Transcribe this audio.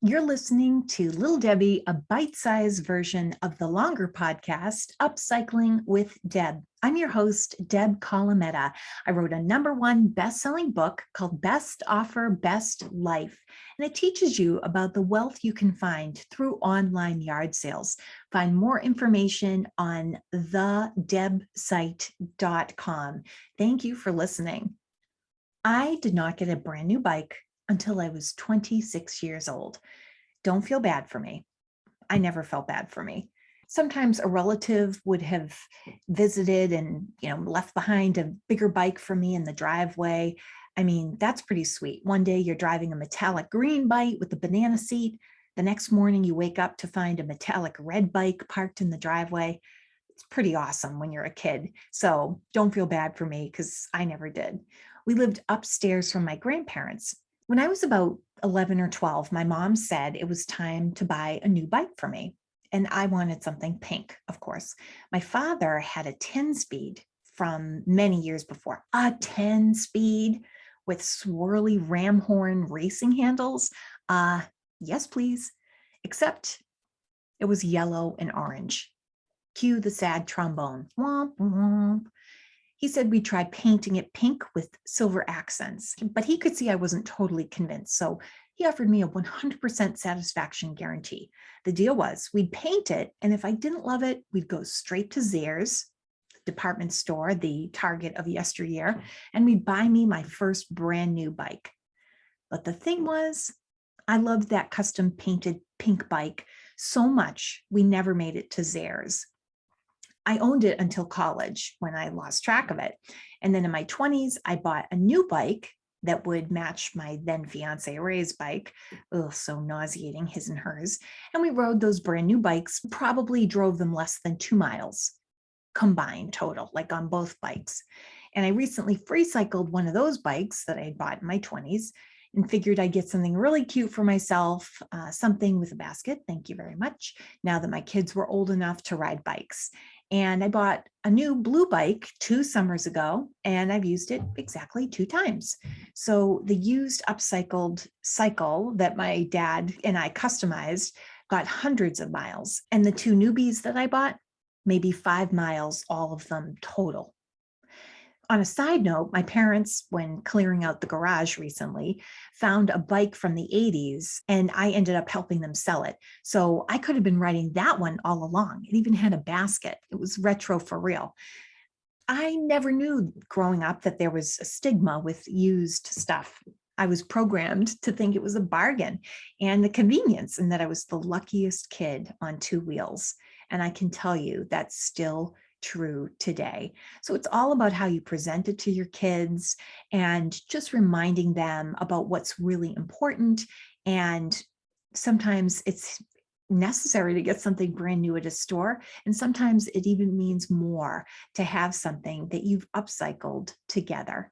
You're listening to Lil Debi, a bite-sized version of the longer podcast, Upcycling with Deb. I'm your host, Deb Colameta. I wrote a #1 best-selling book called Best Offer, Best Life, and it teaches you about the wealth you can find through online yard sales. Find more information on thedebsite.com. Thank you for listening. I did not get a brand new bike until I was 26 years old. Don't feel bad for me. I never felt bad for me. Sometimes a relative would have visited and, left behind a bigger bike for me in the driveway. I mean, that's pretty sweet. One day you're driving a metallic green bike with a banana seat. The next morning you wake up to find a metallic red bike parked in the driveway. It's pretty awesome when you're a kid. So don't feel bad for me because I never did. We lived upstairs from my grandparents. When I was about 11 or 12, my mom said it was time to buy a new bike for me. And I wanted something pink, of course. My father had a 10-speed from many years before, a 10-speed with swirly ram horn racing handles. Yes, please. Except it was yellow and orange. Cue the sad trombone. Womp, womp. He said we tried painting it pink with silver accents, but he could see I wasn't totally convinced. So he offered me a 100% satisfaction guarantee. The deal was we'd paint it, and if I didn't love it, we'd go straight to Zehrs, the department store, the Target of yesteryear, and we'd buy me my first brand new bike. But the thing was, I loved that custom painted pink bike so much, we never made it to Zehrs. I owned it until college when I lost track of it. And then in my 20s, I bought a new bike that would match my then fiance Ray's bike. Oh, so nauseating, his and hers. And we rode those brand new bikes, probably drove them less than 2 miles combined total, like on both bikes. And I recently free cycled one of those bikes that I had bought in my 20s and figured I'd get something really cute for myself, something with a basket. Thank you very much. Now that my kids were old enough to ride bikes. And I bought a new blue bike 2 summers ago, and I've used it exactly 2 times. So the used upcycled cycle that my dad and I customized got hundreds of miles. And the 2 newbies that I bought, maybe 5 miles, all of them total. On a side note, my parents, when clearing out the garage recently, found a bike from the 80s, and I ended up helping them sell it. So I could have been riding that one all along. It even had a basket. It was retro for real. I never knew growing up that there was a stigma with used stuff. I was programmed to think it was a bargain and the convenience, and that I was the luckiest kid on 2 wheels. And I can tell you that's still true today. So it's all about how you present it to your kids and just reminding them about what's really important. And sometimes it's necessary to get something brand new at a store. And sometimes it even means more to have something that you've upcycled together.